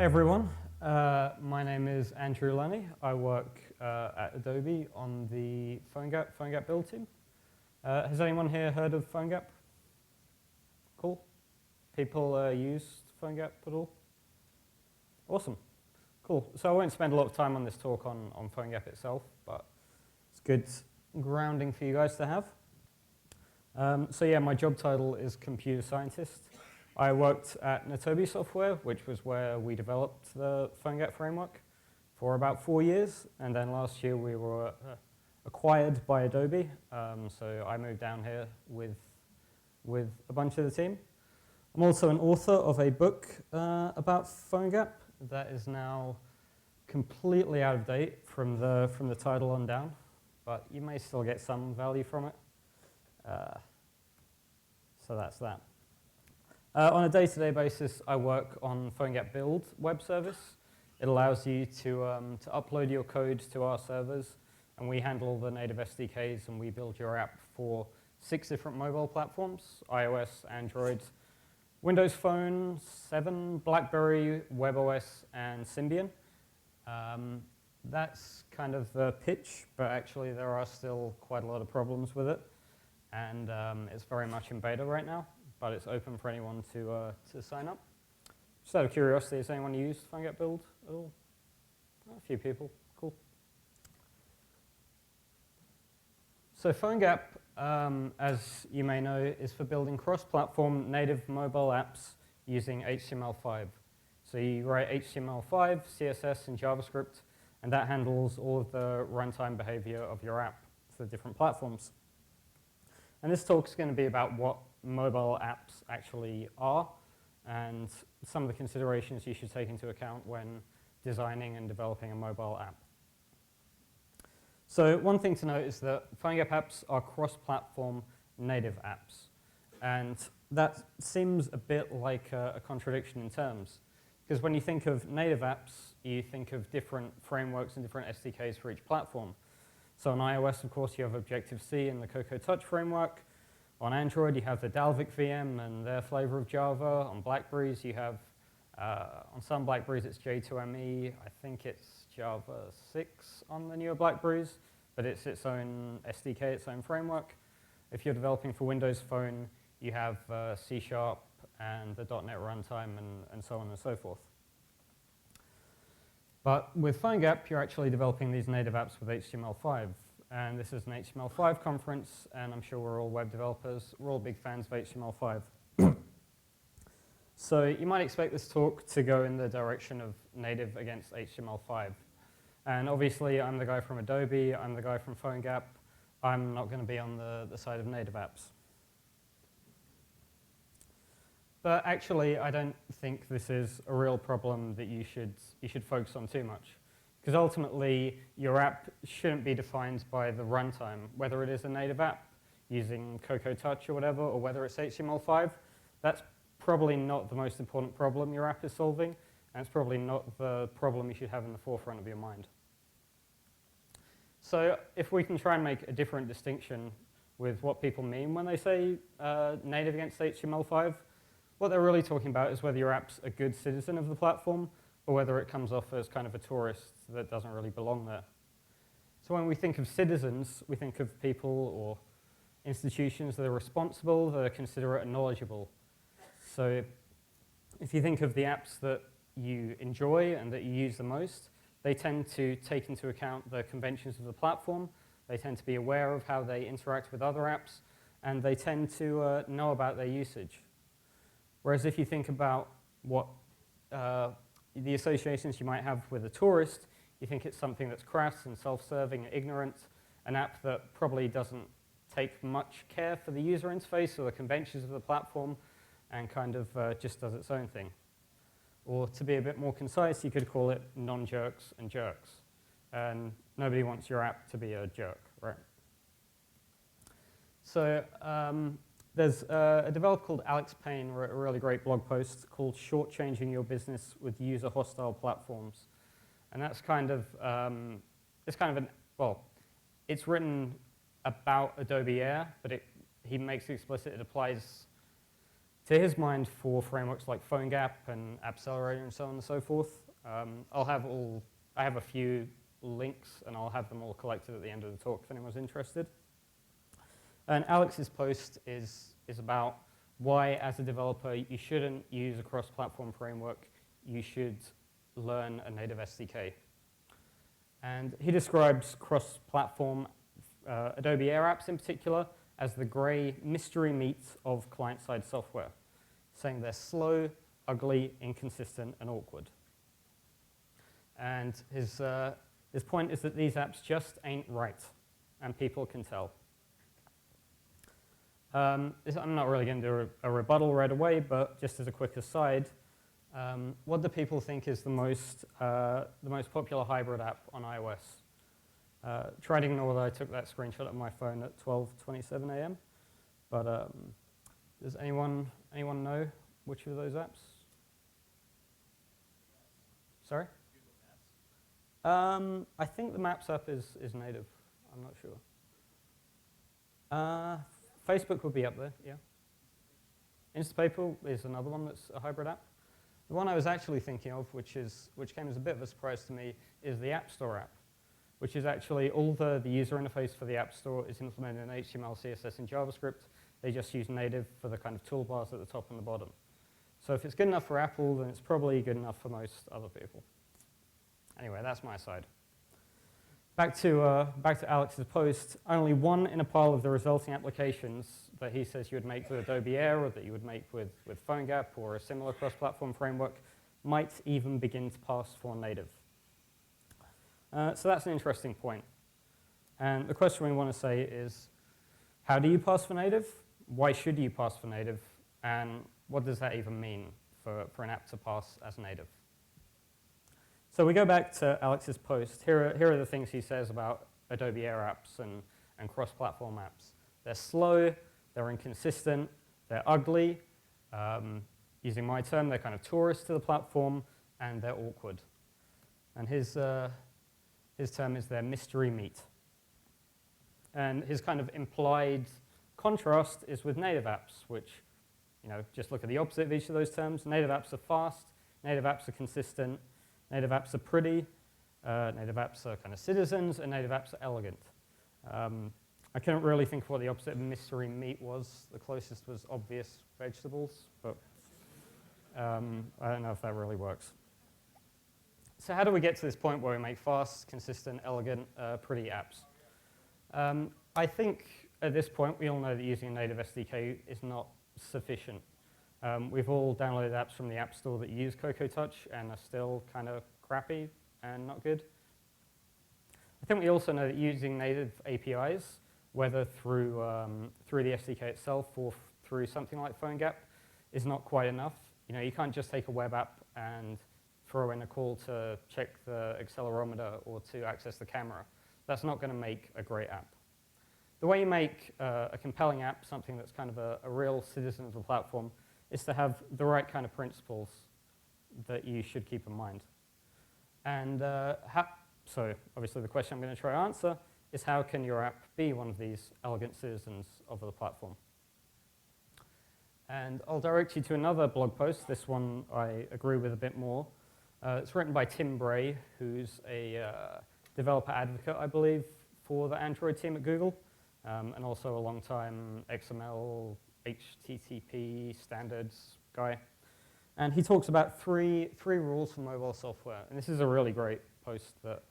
everyone, my name is Andrew Lunny. I work at Adobe on the PhoneGap Build team. Has anyone here heard of PhoneGap? Cool. People use PhoneGap at all? Awesome. Cool. So I won't spend a lot of time on this talk on PhoneGap itself, but it's good grounding for you guys to have. So yeah, my job title is computer scientist. I worked at Adobe Software, which was where we developed the PhoneGap framework for about 4 years. And then last year we were acquired by Adobe. So I moved down here with a bunch of the team. I'm also an author of a book about PhoneGap that is now completely out of date from the title on down, but you may still get some value from it. So that's that. On a day-to-day basis, I work on PhoneGap Build web service. It allows you to upload your code to our servers, and we handle all the native SDKs, and we build your app for 6 different mobile platforms: iOS, Android, Windows Phone 7, BlackBerry, WebOS, and Symbian. That's kind of the pitch, but actually there are still quite a lot of problems with it, and it's very much in beta right now. But it's open for anyone to sign up. Just out of curiosity, has anyone used PhoneGap Build at all? A few people, cool. So PhoneGap, as you may know, is for building cross-platform native mobile apps using HTML5. So you write HTML5, CSS, and JavaScript, and that handles all of the runtime behavior of your app for different platforms. And this talk is going to be about what mobile apps actually are and some of the considerations you should take into account when designing and developing a mobile app. So one thing to note is that PhoneGap apps are cross-platform native apps. And that seems a bit like a contradiction in terms. Because when you think of native apps, you think of different frameworks and different SDKs for each platform. So on iOS, of course, you have Objective-C and the Cocoa Touch framework. On Android, you have the Dalvik VM and their flavor of Java. On Blackberries, you have, on some Blackberries, it's J2ME. I think it's Java 6 on the newer Blackberries, but it's its own SDK, its own framework. If you're developing for Windows Phone, you have C# and the .NET runtime and so on and so forth. But with PhoneGap, you're actually developing these native apps with HTML5. And this is an HTML5 conference, and I'm sure we're all web developers. We're all big fans of HTML5. So you might expect this talk to go in the direction of native against HTML5. And obviously, I'm the guy from Adobe. I'm the guy from PhoneGap. I'm not going to be on the side of native apps. But actually, I don't think this is a real problem that you should focus on too much. Because ultimately, your app shouldn't be defined by the runtime, whether it is a native app using Cocoa Touch or whatever, or whether it's HTML5. That's probably not the most important problem your app is solving, and it's probably not the problem you should have in the forefront of your mind. So if we can try and make a different distinction with what people mean when they say native against HTML5, what they're really talking about is whether your app's a good citizen of the platform or whether it comes off as kind of a tourist that doesn't really belong there. So when we think of citizens, we think of people or institutions that are responsible, that are considerate and knowledgeable. So if you think of the apps that you enjoy and that you use the most, they tend to take into account the conventions of the platform, they tend to be aware of how they interact with other apps, and they tend to know about their usage. Whereas if you think about what the associations you might have with a tourist, you think it's something that's crass and self-serving and ignorant, an app that probably doesn't take much care for the user interface or the conventions of the platform and kind of just does its own thing. Or to be a bit more concise, you could call it non-jerks and jerks. And nobody wants your app to be a jerk, right? So there's a developer called Alex Payne wrote a really great blog post called Shortchanging Your Business with User-Hostile Platforms. And that's kind of, it's written about Adobe Air, but he makes it explicit it applies To his mind, for frameworks like PhoneGap and Appcelerator and so on and so forth, I have a few links, and I'll have them all collected at the end of the talk if anyone's interested. And Alex's post is about why, as a developer, you shouldn't use a cross-platform framework. You should learn a native SDK. And he describes cross-platform Adobe Air apps in particular as the gray mystery meat of client-side software, saying they're slow, ugly, inconsistent, and awkward. And his point is that these apps just ain't right, and people can tell. I'm not really going to do a rebuttal right away, but just as a quick aside, what do people think is the most popular hybrid app on iOS? Try to ignore that I took that screenshot of my phone at 12:27 a.m. But does anyone know which of those apps? Sorry? I think the Maps app is native. I'm not sure. Facebook would be up there, yeah. Instapaper is another one that's a hybrid app. The one I was actually thinking of, which came as a bit of a surprise to me, is the App Store app, which is actually all the user interface for the App Store is implemented in HTML, CSS, and JavaScript. They just use native for the kind of toolbars at the top and the bottom. So if it's good enough for Apple, then it's probably good enough for most other people. Anyway, that's my side. Back to Alex's post. Only one in a pile of the resulting applications that he says you would make with Adobe Air or that you would make with PhoneGap or a similar cross-platform framework might even begin to pass for native. So that's an interesting point. And the question we want to say is, how do you pass for native? Why should you pass for native? And what does that even mean for an app to pass as native? So we go back to Alex's post. Here are the things he says about Adobe Air apps and cross-platform apps. They're slow, they're inconsistent, they're ugly. Using my term, they're kind of tourists to the platform, and they're awkward. And his term is their mystery meat. And his kind of implied contrast is with native apps, which, just look at the opposite of each of those terms. Native apps are fast, native apps are consistent, native apps are pretty, native apps are kind of citizens, and native apps are elegant. I couldn't really think of what the opposite of mystery meat was. The closest was obvious vegetables, but I don't know if that really works. So how do we get to this point where we make fast, consistent, elegant, pretty apps? I think at this point we all know that using a native SDK is not sufficient. We've all downloaded apps from the App Store that use Cocoa Touch and are still kind of crappy and not good. I think we also know that using native APIs, whether through the SDK itself or through something like PhoneGap, is not quite enough. You can't just take a web app and throw in a call to check the accelerometer or to access the camera. That's not going to make a great app. The way you make a compelling app, something that's kind of a real citizen of the platform, is to have the right kind of principles that you should keep in mind. And so obviously the question I'm going to try to answer is, how can your app be one of these elegant citizens of the platform? And I'll direct you to another blog post. This one I agree with a bit more. It's written by Tim Bray, who's a developer advocate, I believe, for the Android team at Google, and also a long-time XML, HTTP standards guy. And he talks about three rules for mobile software. And this is a really great post that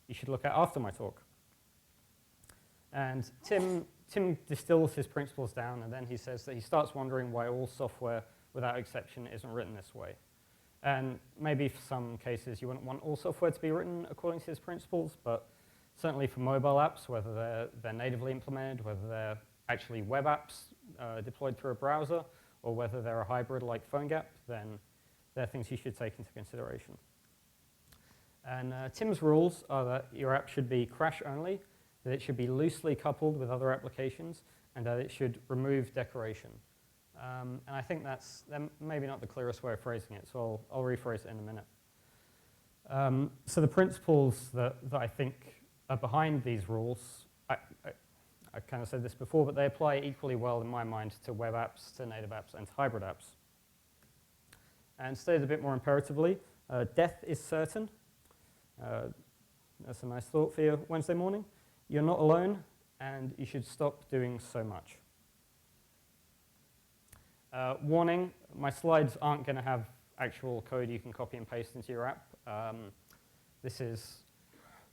you should look at after my talk. And Tim distills his principles down, and then he says that he starts wondering why all software, without exception, isn't written this way. And maybe for some cases you wouldn't want all software to be written according to his principles, but certainly for mobile apps, whether they're natively implemented, whether they're actually web apps deployed through a browser, or whether they're a hybrid like PhoneGap, then they're things you should take into consideration. And Tim's rules are that your app should be crash-only, that it should be loosely coupled with other applications, and that it should remove decoration. And I think that's maybe not the clearest way of phrasing it, so I'll rephrase it in a minute. So the principles that I think are behind these rules, I kind of said this before, but they apply equally well in my mind to web apps, to native apps, and to hybrid apps. And stated a bit more imperatively, death is certain. That's a nice thought for your Wednesday morning. You're not alone, and you should stop doing so much. Warning, my slides aren't going to have actual code you can copy and paste into your app.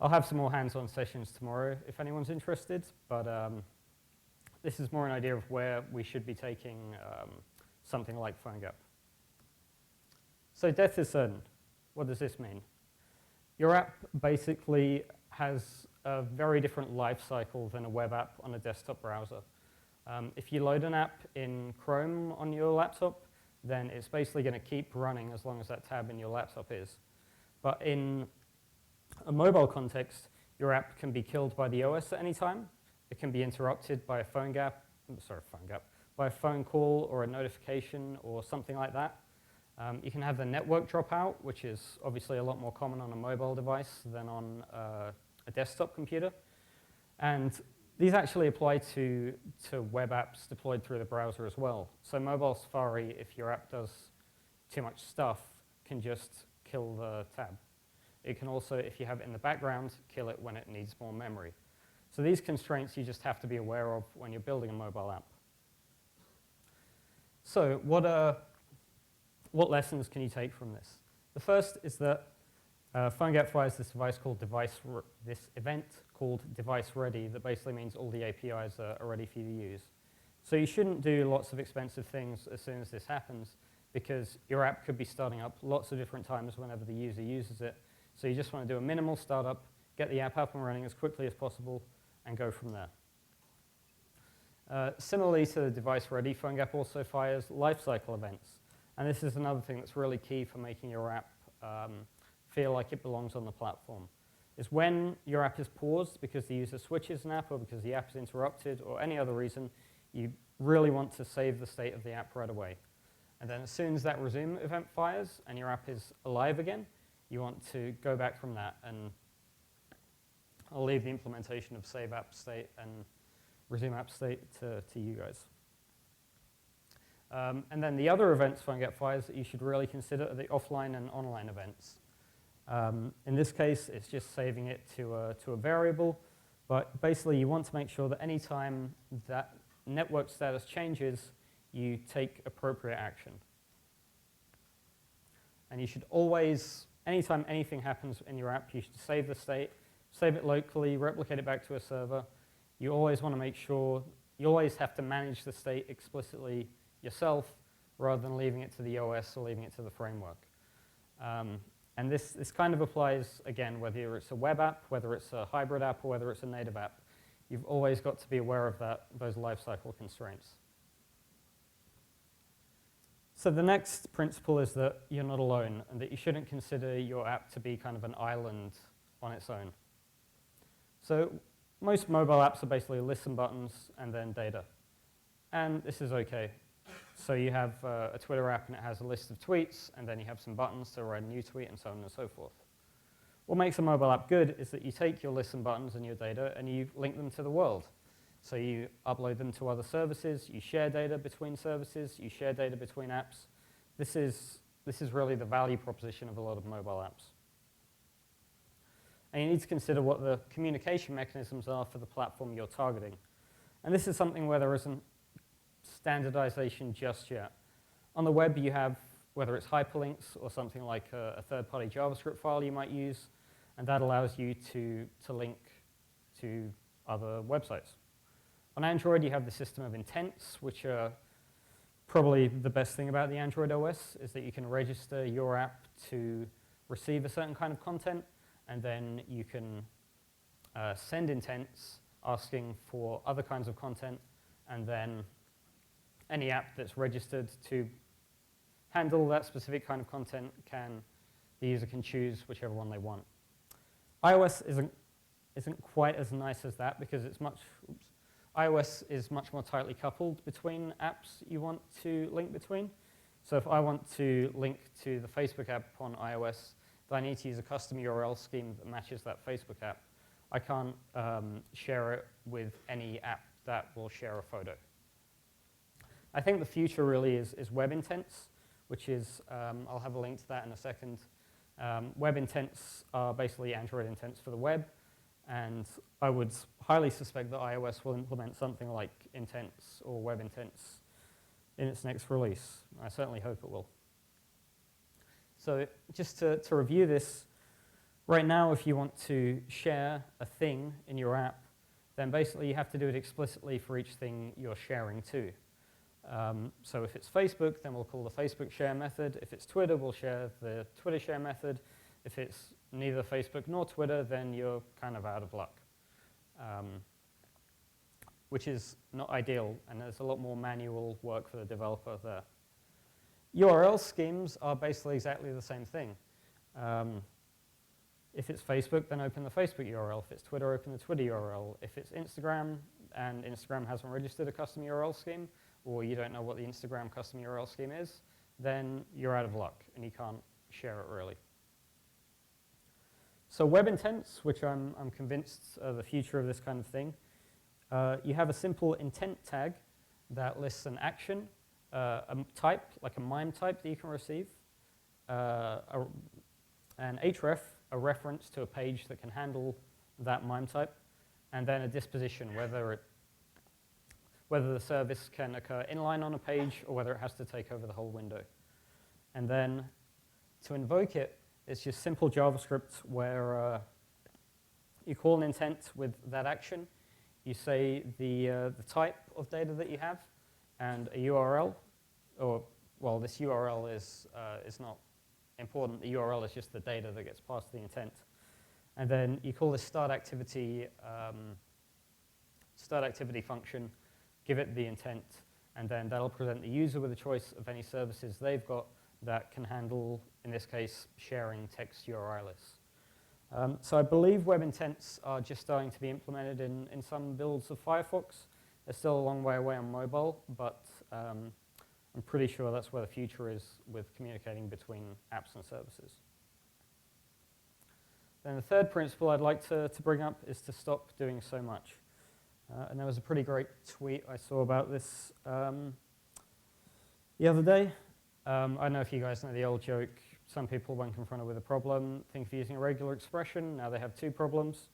I'll have some more hands-on sessions tomorrow if anyone's interested, but this is more an idea of where we should be taking something like PhoneGap. So death is certain. What does this mean? Your app basically has a very different life cycle than a web app on a desktop browser. If you load an app in Chrome on your laptop, then it's basically going to keep running as long as that tab in your laptop is. But in a mobile context, your app can be killed by the OS at any time. It can be interrupted by a by a phone call or a notification or something like that. You can have the network drop out, which is obviously a lot more common on a mobile device than on a desktop computer. And these actually apply to web apps deployed through the browser as well. So mobile Safari, if your app does too much stuff, can just kill the tab. It can also, if you have it in the background, kill it when it needs more memory. So these constraints you just have to be aware of when you're building a mobile app. So what lessons can you take from this? The first is that PhoneGap fires this event called device ready that basically means all the APIs are ready for you to use. So you shouldn't do lots of expensive things as soon as this happens, because your app could be starting up lots of different times whenever the user uses it. So you just want to do a minimal startup, get the app up and running as quickly as possible, and go from there. Similarly to the device ready, PhoneGap also fires lifecycle events. And this is another thing that's really key for making your app feel like it belongs on the platform. Is when your app is paused because the user switches an app or because the app is interrupted or any other reason, you really want to save the state of the app right away. And then as soon as that resume event fires and your app is alive again, you want to go back from that. And I'll leave the implementation of save app state and resume app state to you guys. And then the other events PhoneGap fires that you should really consider are the offline and online events. In this case, it's just saving it to a variable, but basically you want to make sure that any time that network status changes, you take appropriate action. And you should always, anytime anything happens in your app, you should save the state, save it locally, replicate it back to a server. You always want to make sure, you always have to manage the state explicitly yourself rather than leaving it to the OS or leaving it to the framework. And this kind of applies, again, whether it's a web app, whether it's a hybrid app, or whether it's a native app. You've always got to be aware of those lifecycle constraints. So the next principle is that you're not alone and that you shouldn't consider your app to be kind of an island on its own. So most mobile apps are basically listen buttons and then data. And this is okay. So you have a Twitter app and it has a list of tweets, and then you have some buttons to write a new tweet and so on and so forth. What makes a mobile app good is that you take your listen buttons and your data and you link them to the world. So you upload them to other services, you share data between services, you share data between apps. This is really the value proposition of a lot of mobile apps. And you need to consider what the communication mechanisms are for the platform you're targeting. And this is something where there isn't standardization just yet. On the web, you have, whether it's hyperlinks or something like a third-party JavaScript file you might use, and that allows you to link to other websites. On Android, you have the system of intents, which are probably the best thing about the Android OS, is that you can register your app to receive a certain kind of content, and then you can send intents asking for other kinds of content, and then any app that's registered to handle that specific kind of content the user can choose whichever one they want. iOS isn't quite as nice as that because it's iOS is much more tightly coupled between apps you want to link between. So if I want to link to the Facebook app on iOS, then I need to use a custom URL scheme that matches that Facebook app. I can't share it with any app that will share a photo. I think the future really is web intents, which is, I'll have a link to that in a second. Web intents are basically Android intents for the web, and I would highly suspect that iOS will implement something like intents or web intents in its next release. I certainly hope it will. So just to review this, right now if you want to share a thing in your app, then basically you have to do it explicitly for each thing you're sharing to. So if it's Facebook, then we'll call the Facebook share method. If it's Twitter, we'll share the Twitter share method. If it's neither Facebook nor Twitter, then you're kind of out of luck, which is not ideal, and there's a lot more manual work for the developer there. URL schemes are basically exactly the same thing. If it's Facebook, then open the Facebook URL. If it's Twitter, open the Twitter URL. If it's Instagram, and Instagram hasn't registered a custom URL scheme, or you don't know what the Instagram custom URL scheme is, then you're out of luck, and you can't share it really. So web intents, which I'm convinced are the future of this kind of thing, you have a simple intent tag that lists an action, a type, like a MIME type that you can receive, an href, a reference to a page that can handle that MIME type, and then a disposition, whether the service can occur inline on a page or whether it has to take over the whole window. And then to invoke it, it's just simple JavaScript where you call an intent with that action. You say the type of data that you have and a URL, or, well, this URL is not important. The URL is just the data that gets passed to the intent. And then you call this start activity function, give it the intent, and then that'll present the user with a choice of any services they've got that can handle, in this case, sharing text URI lists. So I believe web intents are just starting to be implemented in some builds of Firefox. They're still a long way away on mobile, but I'm pretty sure that's where the future is with communicating between apps and services. Then the third principle I'd like to bring up is to stop doing so much. And there was a pretty great tweet I saw about this the other day. I don't know if you guys know the old joke, some people, when confronted with a problem, think of using a regular expression. Now they have two problems.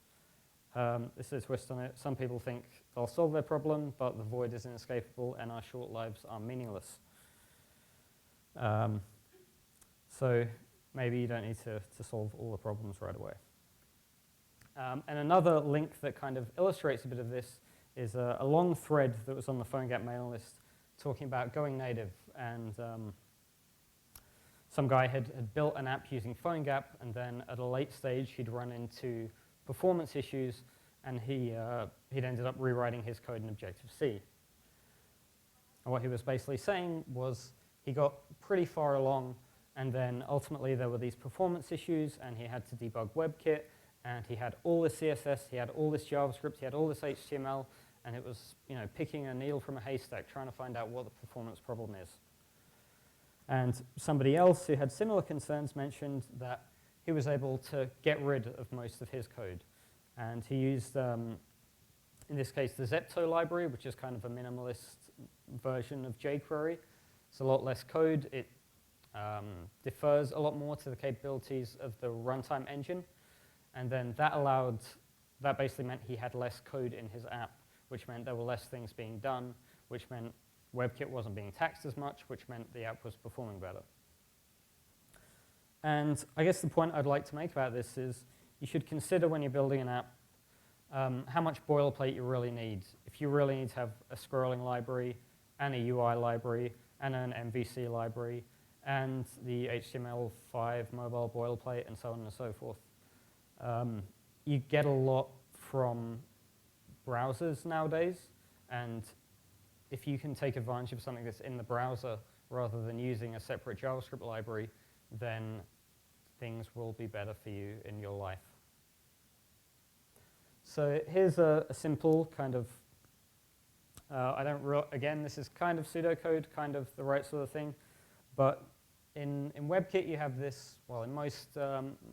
This is a twist on it. Some people think they'll solve their problem, but the void is inescapable and our short lives are meaningless. So maybe you don't need to solve all the problems right away. And another link that kind of illustrates a bit of this is a long thread that was on the PhoneGap mailing list talking about going native. And some guy had built an app using PhoneGap, and then at a late stage he'd run into performance issues, and he'd ended up rewriting his code in Objective-C. And what he was basically saying was he got pretty far along, and then ultimately there were these performance issues, and he had to debug WebKit, and he had all this CSS, he had all this JavaScript, he had all this HTML, and it was, picking a needle from a haystack, trying to find out what the performance problem is. And somebody else who had similar concerns mentioned that he was able to get rid of most of his code. And he used, in this case, the Zepto library, which is kind of a minimalist version of jQuery. It's a lot less code. It differs a lot more to the capabilities of the runtime engine. And then that basically meant he had less code in his app, which meant there were less things being done, which meant WebKit wasn't being taxed as much, which meant the app was performing better. And I guess the point I'd like to make about this is you should consider when you're building an app how much boilerplate you really need. If you really need to have a scrolling library and a UI library and an MVC library and the HTML5 mobile boilerplate and so on and so forth. You get a lot from browsers nowadays, and if you can take advantage of something that's in the browser rather than using a separate JavaScript library, then things will be better for you in your life. So here's a simple kind of, again, this is kind of pseudocode, kind of the right sort of thing, but in WebKit you have this, well, in most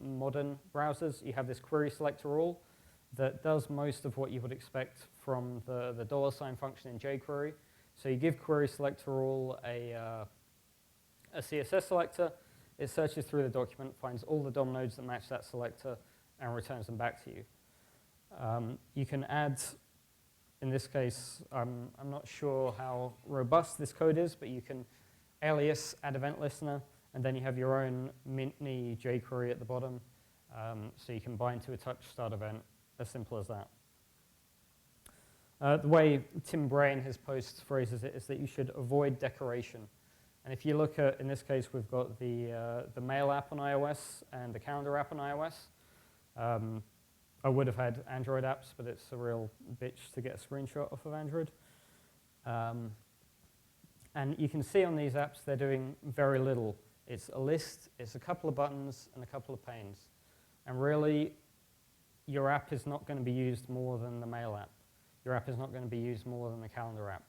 modern browsers, you have this query selector all that does most of what you would expect from the $ function in jQuery. So you give query selector all a CSS selector. It searches through the document, finds all the DOM nodes that match that selector, and returns them back to you. You can add, in this case, I'm not sure how robust this code is, but you can alias add event listener, and then you have your own mini jQuery at the bottom. So you can bind to a touch start event, as simple as that. The way Tim Bray in his post phrases it is that you should avoid decoration. And if you look at, in this case, we've got the mail app on iOS and the calendar app on iOS. I would have had Android apps, but it's a real bitch to get a screenshot off of Android. And you can see on these apps they're doing very little. It's a list, it's a couple of buttons, and a couple of panes. And really, your app is not going to be used more than the mail app. Your app is not going to be used more than the calendar app.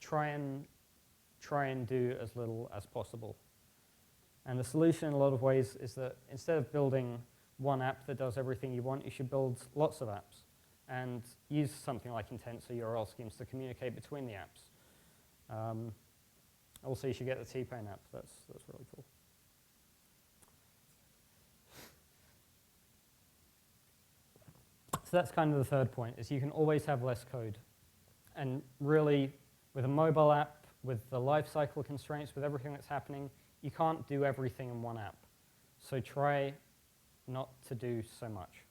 Try and do as little as possible. And the solution in a lot of ways is that instead of building one app that does everything you want, you should build lots of apps and use something like intents or URL schemes to communicate between the apps. Also, you should get the T-Pain app. That's really cool. So that's kind of the third point, is you can always have less code. And really, with a mobile app, with the lifecycle constraints, with everything that's happening, you can't do everything in one app. So try not to do so much.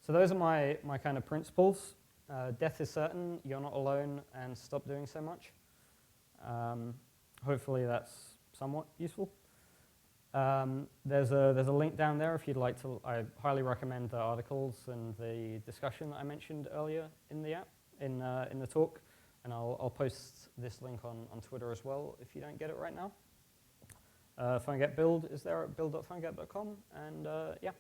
So those are my kind of principles. Death is certain, you're not alone, and stop doing so much. Hopefully that's somewhat useful. There's a link down there if you'd like to. I highly recommend the articles and the discussion that I mentioned earlier in the app, in the talk. And I'll post this link on Twitter as well if you don't get it right now. PhoneGap Build is there at build.phonegap.com, and yeah.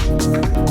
All right.